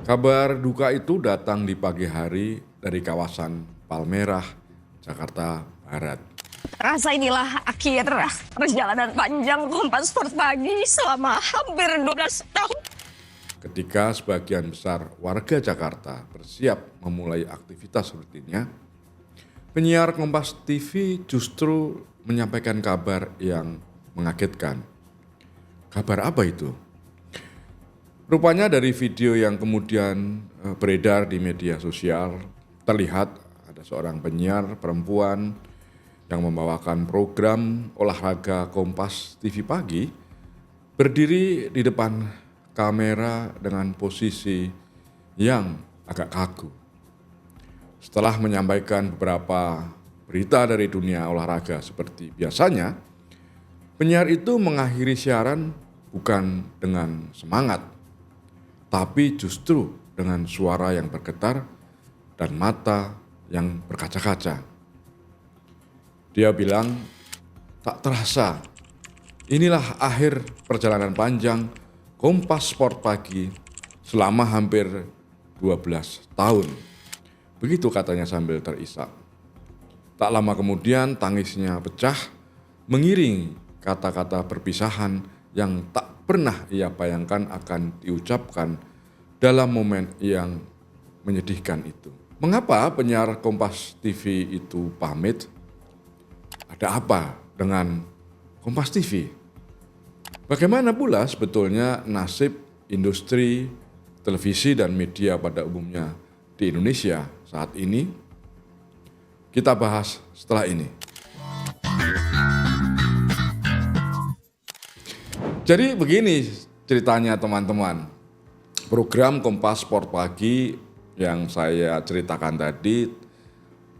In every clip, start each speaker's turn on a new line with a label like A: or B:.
A: Kabar duka itu datang di pagi hari dari kawasan Palmerah, Jakarta Barat.
B: Rasa inilah akhir perjalanan panjang Kompas Sport Pagi selama hampir 12 tahun.
A: Ketika sebagian besar warga Jakarta bersiap memulai aktivitas rutinnya, penyiar Kompas TV justru menyampaikan kabar yang mengagetkan. Kabar apa itu? Rupanya dari video yang kemudian beredar di media sosial, terlihat ada seorang penyiar perempuan yang membawakan program olahraga Kompas TV Pagi berdiri di depan kamera dengan posisi yang agak kaku. Setelah menyampaikan beberapa berita dari dunia olahraga seperti biasanya, penyiar itu mengakhiri siaran bukan dengan semangat, tapi justru dengan suara yang bergetar dan mata yang berkaca-kaca. Dia bilang, tak terasa, inilah akhir perjalanan panjang Kompas Sport Pagi selama hampir 12 tahun. Begitu katanya sambil terisak. Tak lama kemudian tangisnya pecah, mengiringi kata-kata perpisahan yang tak pernah ia bayangkan akan diucapkan dalam momen yang menyedihkan itu. Mengapa penyiar Kompas TV itu pamit? Ada apa dengan Kompas TV? Bagaimana pula sebetulnya nasib industri televisi dan media pada umumnya di Indonesia saat ini? Kita bahas setelah ini. Jadi begini ceritanya teman-teman, program Kompas Sport Pagi yang saya ceritakan tadi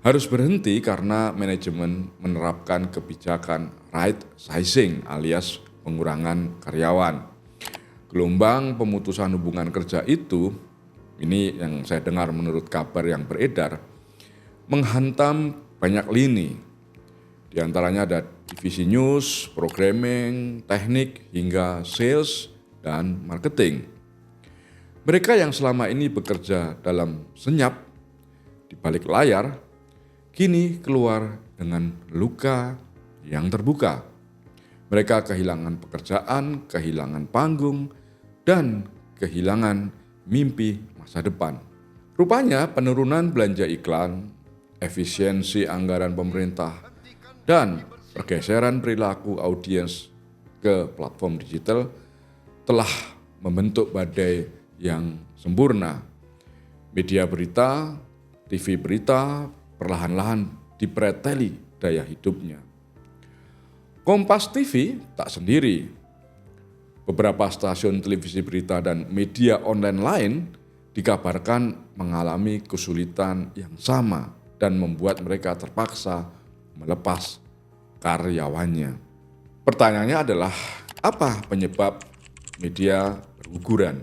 A: harus berhenti karena manajemen menerapkan kebijakan right sizing alias pengurangan karyawan. Gelombang pemutusan hubungan kerja itu, ini yang saya dengar menurut kabar yang beredar, menghantam banyak lini. Di antaranya ada divisi news, programming, teknik, hingga sales dan marketing. Mereka yang selama ini bekerja dalam senyap di balik layar, kini keluar dengan luka yang terbuka. Mereka kehilangan pekerjaan, kehilangan panggung, dan kehilangan mimpi masa depan. Rupanya penurunan belanja iklan, efisiensi anggaran pemerintah, dan pergeseran perilaku audiens ke platform digital telah membentuk badai yang sempurna. Media berita, TV berita perlahan-lahan dipreteli daya hidupnya. Kompas TV tak sendiri. Beberapa stasiun televisi berita dan media online lain dikabarkan mengalami kesulitan yang sama dan membuat mereka terpaksa melepas karyawannya. Pertanyaannya adalah, apa penyebab media berguguran?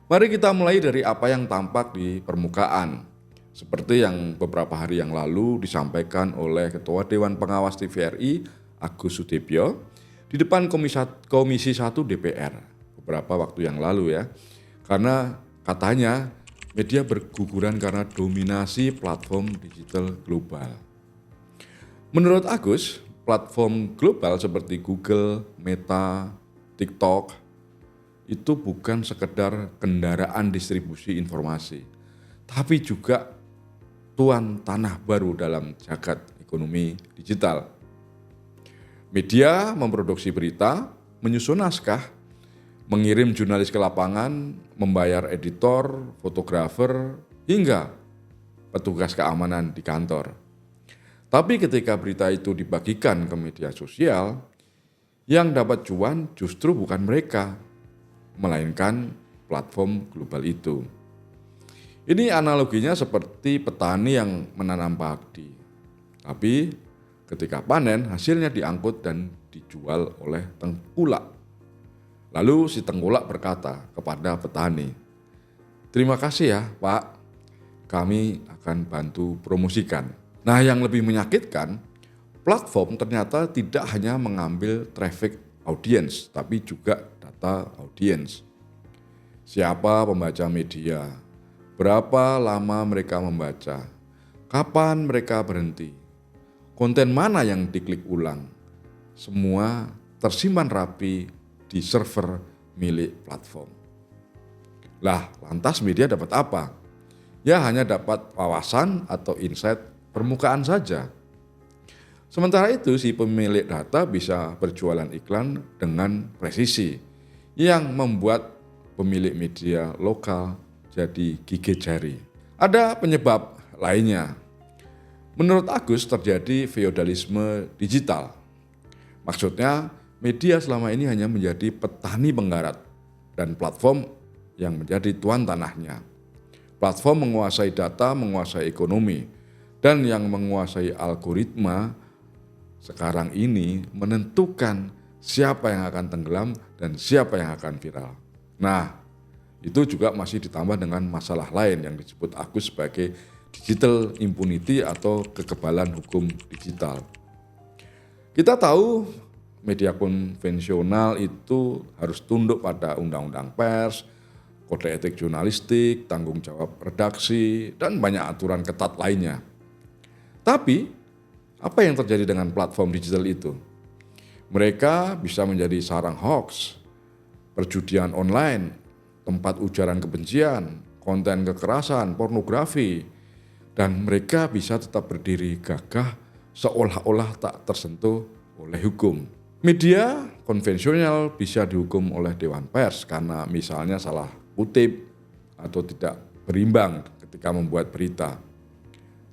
A: Mari kita mulai dari apa yang tampak di permukaan. Seperti yang beberapa hari yang lalu disampaikan oleh Ketua Dewan Pengawas TVRI, Agus Sudibyo, di depan Komisi 1 DPR beberapa waktu yang lalu ya. Karena katanya media berguguran karena dominasi platform digital global. Menurut Agus, platform global seperti Google, Meta, TikTok itu bukan sekedar kendaraan distribusi informasi, tapi juga tuan tanah baru dalam jagat ekonomi digital. Media memproduksi berita, menyusun naskah, mengirim jurnalis ke lapangan, membayar editor, fotografer, hingga petugas keamanan di kantor. Tapi ketika berita itu dibagikan ke media sosial, yang dapat cuan justru bukan mereka, melainkan platform global itu. Ini analoginya seperti petani yang menanam padi. Tapi ketika panen, hasilnya diangkut dan dijual oleh tengkulak. Lalu si tengkulak berkata kepada petani, "Terima kasih ya Pak, kami akan bantu promosikan." Nah, yang lebih menyakitkan, platform ternyata tidak hanya mengambil traffic audience, tapi juga data audience. Siapa pembaca media? Berapa lama mereka membaca? Kapan mereka berhenti? Konten mana yang diklik ulang? Semua tersimpan rapi di server milik platform. Lah, lantas media dapat apa? Ya hanya dapat wawasan atau insight permukaan saja. Sementara itu si pemilik data bisa berjualan iklan dengan presisi yang membuat pemilik media lokal jadi gigit jari. Ada penyebab lainnya. Menurut Agus terjadi feodalisme digital. Maksudnya media selama ini hanya menjadi petani penggarap dan platform yang menjadi tuan tanahnya. Platform menguasai data, menguasai ekonomi, dan yang menguasai algoritma sekarang ini menentukan siapa yang akan tenggelam dan siapa yang akan viral. Nah, itu juga masih ditambah dengan masalah lain yang disebut Agus sebagai digital impunity atau kekebalan hukum digital. Kita tahu media konvensional itu harus tunduk pada undang-undang pers, kode etik jurnalistik, tanggung jawab redaksi, dan banyak aturan ketat lainnya. Tapi, apa yang terjadi dengan platform digital itu? Mereka bisa menjadi sarang hoax, perjudian online, tempat ujaran kebencian, konten kekerasan, pornografi, dan mereka bisa tetap berdiri gagah seolah-olah tak tersentuh oleh hukum. Media konvensional bisa dihukum oleh Dewan Pers karena misalnya salah kutip atau tidak berimbang ketika membuat berita.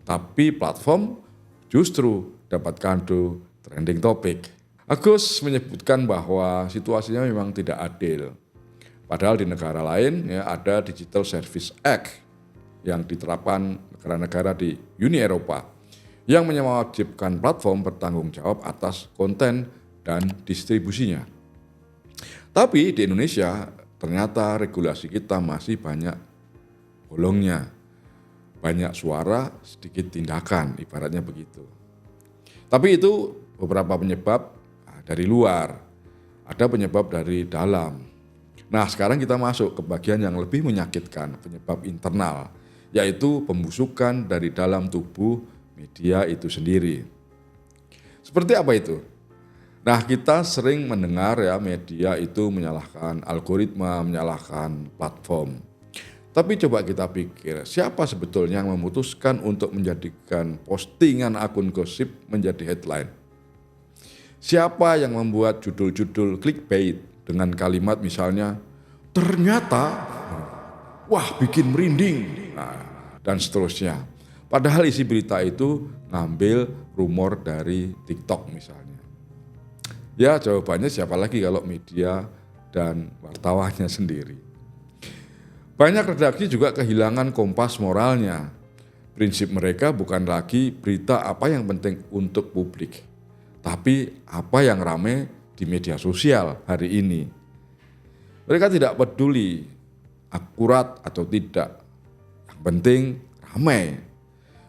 A: Tapi platform justru dapat kado trending topic. Agus menyebutkan bahwa situasinya memang tidak adil. Padahal di negara lain ya, ada Digital Service Act yang diterapkan negara-negara di Uni Eropa yang mewajibkan platform bertanggung jawab atas konten dan distribusinya. Tapi di Indonesia ternyata regulasi kita masih banyak bolongnya. Banyak suara, sedikit tindakan, ibaratnya begitu. Tapi itu beberapa penyebab dari luar, ada penyebab dari dalam. Nah, sekarang kita masuk ke bagian yang lebih menyakitkan, penyebab internal, yaitu pembusukan dari dalam tubuh media itu sendiri. Seperti apa itu? Nah, kita sering mendengar ya media itu menyalahkan algoritma, menyalahkan platform. Tapi coba kita pikir, siapa sebetulnya yang memutuskan untuk menjadikan postingan akun gosip menjadi headline? Siapa yang membuat judul-judul clickbait dengan kalimat misalnya, ternyata, wah bikin merinding, dan seterusnya. Padahal isi berita itu ngambil rumor dari TikTok misalnya. Ya jawabannya siapa lagi kalau media dan wartawannya sendiri. Banyak redaksi juga kehilangan kompas moralnya. Prinsip mereka bukan lagi berita apa yang penting untuk publik, tapi apa yang rame di media sosial hari ini. Mereka tidak peduli akurat atau tidak, yang penting ramai.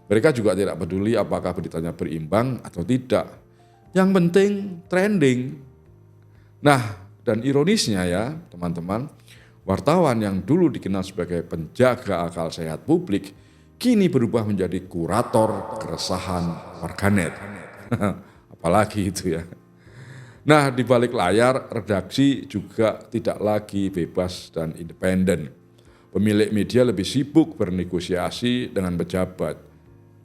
A: Mereka juga tidak peduli apakah beritanya berimbang atau tidak, yang penting trending. Nah, dan ironisnya ya teman-teman, wartawan yang dulu dikenal sebagai penjaga akal sehat publik, kini berubah menjadi kurator keresahan warganet. Apalagi itu ya. Nah, di balik layar, redaksi juga tidak lagi bebas dan independen. Pemilik media lebih sibuk bernegosiasi dengan pejabat,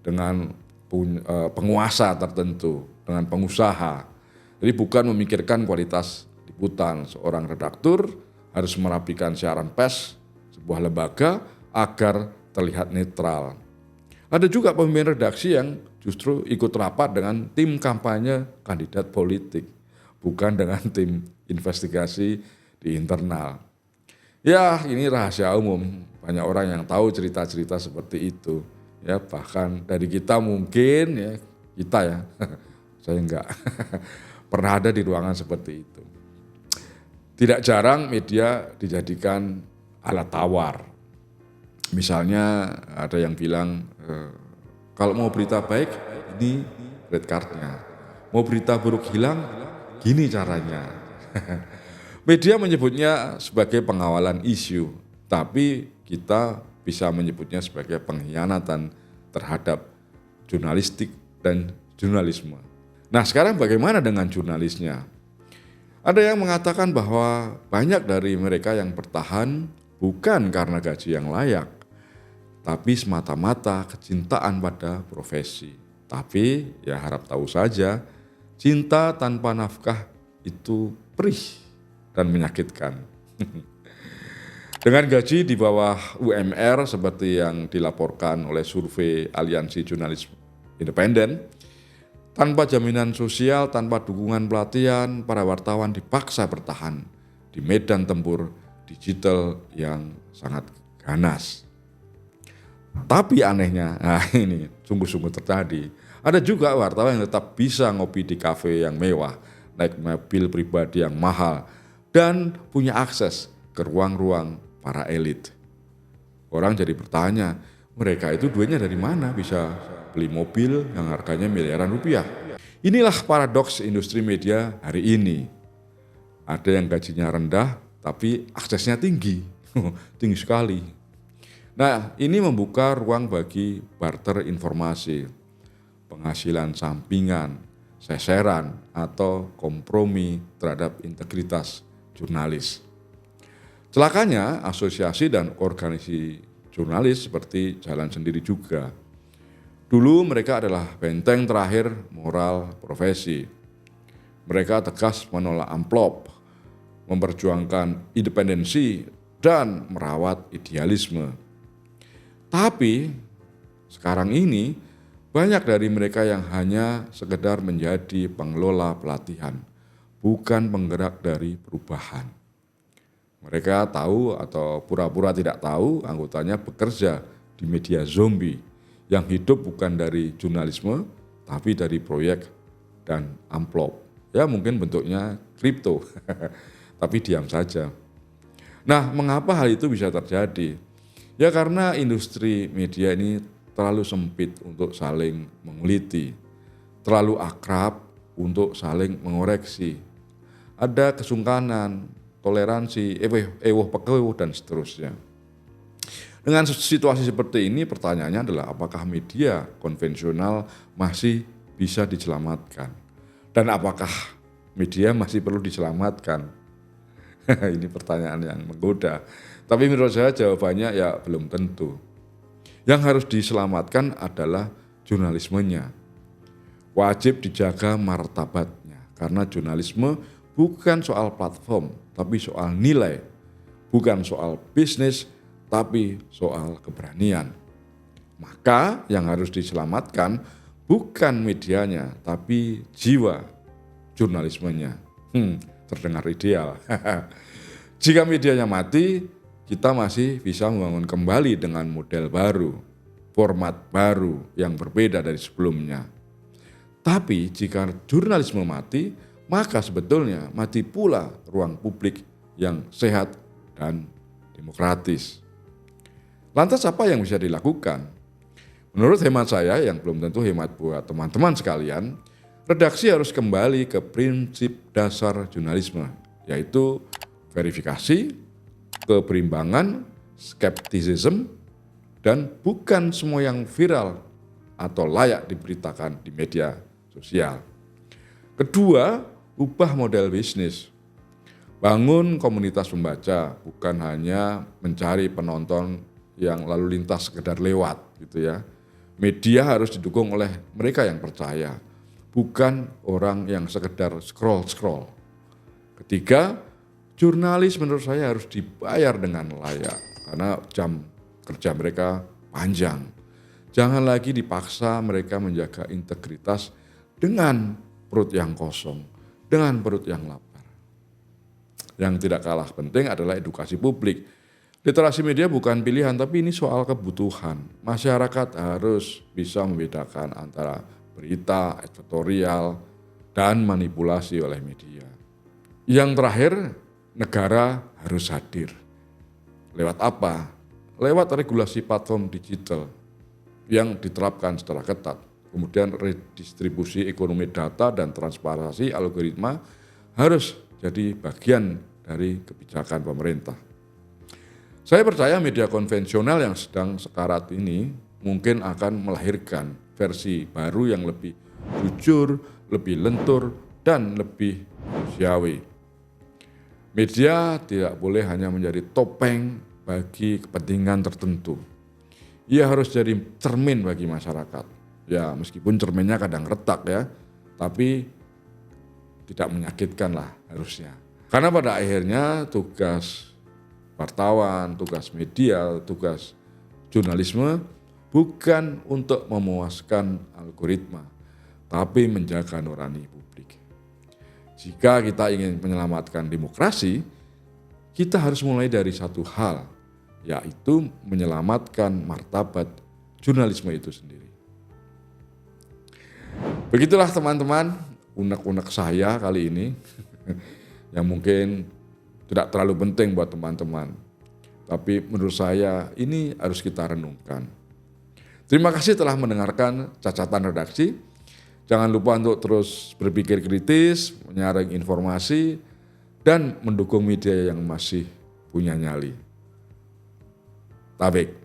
A: dengan penguasa tertentu, dengan pengusaha. Jadi bukan memikirkan kualitas liputan. Seorang redaktur harus merapikan siaran pers sebuah lembaga agar terlihat netral. Ada juga pemimpin redaksi yang justru ikut rapat dengan tim kampanye kandidat politik, bukan dengan tim investigasi di internal. Ya, ini rahasia umum. Banyak orang yang tahu cerita-cerita seperti itu. Ya, bahkan dari kita mungkin ya, kita ya. Saya enggak pernah ada di ruangan seperti itu. Tidak jarang media dijadikan alat tawar. Misalnya ada yang bilang, kalau mau berita baik, ini red card-nya. Mau berita buruk hilang, gini caranya. Media menyebutnya sebagai pengawalan isu. Tapi kita bisa menyebutnya sebagai pengkhianatan terhadap jurnalistik dan jurnalisme. Nah, sekarang bagaimana dengan jurnalisnya? Ada yang mengatakan bahwa banyak dari mereka yang bertahan bukan karena gaji yang layak, tapi semata-mata kecintaan pada profesi. Tapi ya harap tahu saja, cinta tanpa nafkah itu perih dan menyakitkan. Dengan gaji di bawah UMR seperti yang dilaporkan oleh survei Aliansi Jurnalis Independen, tanpa jaminan sosial, tanpa dukungan pelatihan, para wartawan dipaksa bertahan di medan tempur digital yang sangat ganas. Tapi anehnya, ini sungguh-sungguh terjadi. Ada juga wartawan yang tetap bisa ngopi di kafe yang mewah, naik mobil pribadi yang mahal, dan punya akses ke ruang-ruang para elit. Orang jadi bertanya, mereka itu duitnya dari mana bisa beli mobil yang harganya miliaran rupiah? Inilah paradoks industri media hari ini. Ada yang gajinya rendah tapi aksesnya tinggi, tinggi sekali. Nah, ini membuka ruang bagi barter informasi, penghasilan sampingan, seseran, atau kompromi terhadap integritas jurnalis. Celakanya, asosiasi dan organisasi jurnalis seperti jalan sendiri juga. Dulu mereka adalah benteng terakhir moral profesi. Mereka tegas menolak amplop, memperjuangkan independensi, dan merawat idealisme. Tapi sekarang ini banyak dari mereka yang hanya sekedar menjadi pengelola pelatihan, bukan penggerak dari perubahan. Mereka tahu atau pura-pura tidak tahu anggotanya bekerja di media zombie yang hidup bukan dari jurnalisme tapi dari proyek dan amplop. Ya mungkin bentuknya kripto, tapi diam saja. Nah, mengapa hal itu bisa terjadi? Ya karena industri media ini terlalu sempit untuk saling menguliti, terlalu akrab untuk saling mengoreksi. Ada kesungkanan, toleransi, ewoh pekewoh dan seterusnya. Dengan situasi seperti ini pertanyaannya adalah apakah media konvensional masih bisa diselamatkan? Dan apakah media masih perlu diselamatkan? Ini pertanyaan yang menggoda. Tapi menurut saya jawabannya ya belum tentu. Yang harus diselamatkan adalah jurnalismenya. Wajib dijaga martabatnya karena jurnalisme bukan soal platform, tapi soal nilai. Bukan soal bisnis, tapi soal keberanian. Maka yang harus diselamatkan bukan medianya, tapi jiwa jurnalismenya. Terdengar ideal. Jika medianya mati, kita masih bisa membangun kembali dengan model baru, format baru yang berbeda dari sebelumnya. Tapi jika jurnalisme mati, maka sebetulnya mati pula ruang publik yang sehat dan demokratis. Lantas apa yang bisa dilakukan? Menurut hemat saya yang belum tentu hemat buat teman-teman sekalian, redaksi harus kembali ke prinsip dasar jurnalisme, yaitu verifikasi, keberimbangan, skeptisism, dan bukan semua yang viral atau layak diberitakan di media sosial. Kedua, ubah model bisnis. Bangun komunitas pembaca, bukan hanya mencari penonton yang lalu lintas sekedar lewat gitu ya. Media harus didukung oleh mereka yang percaya, bukan orang yang sekedar scroll-scroll. Ketiga, jurnalis menurut saya harus dibayar dengan layak karena jam kerja mereka panjang. Jangan lagi dipaksa mereka menjaga integritas dengan perut yang kosong, dengan perut yang lapar. Yang tidak kalah penting adalah edukasi publik. Literasi media bukan pilihan, tapi ini soal kebutuhan. Masyarakat harus bisa membedakan antara berita, editorial, dan manipulasi oleh media. Yang terakhir, negara harus hadir. Lewat apa? Lewat regulasi platform digital yang diterapkan secara ketat. Kemudian redistribusi ekonomi data dan transparansi algoritma harus jadi bagian dari kebijakan pemerintah. Saya percaya media konvensional yang sedang sekarat ini mungkin akan melahirkan versi baru yang lebih jujur, lebih lentur, dan lebih manusiawi. Media tidak boleh hanya menjadi topeng bagi kepentingan tertentu. Ia harus jadi cermin bagi masyarakat. Ya, meskipun cerminnya kadang retak ya, tapi tidak menyakitkan lah harusnya. Karena pada akhirnya tugas wartawan, tugas media, tugas jurnalisme bukan untuk memuaskan algoritma, tapi menjaga nurani publik. Jika kita ingin menyelamatkan demokrasi, kita harus mulai dari satu hal, yaitu menyelamatkan martabat jurnalisme itu sendiri. Begitulah teman-teman, unek-unek saya kali ini, yang mungkin tidak terlalu penting buat teman-teman. Tapi menurut saya ini harus kita renungkan. Terima kasih telah mendengarkan Cacatan Redaksi. Jangan lupa untuk terus berpikir kritis, menyaring informasi, dan mendukung media yang masih punya nyali. Tabik.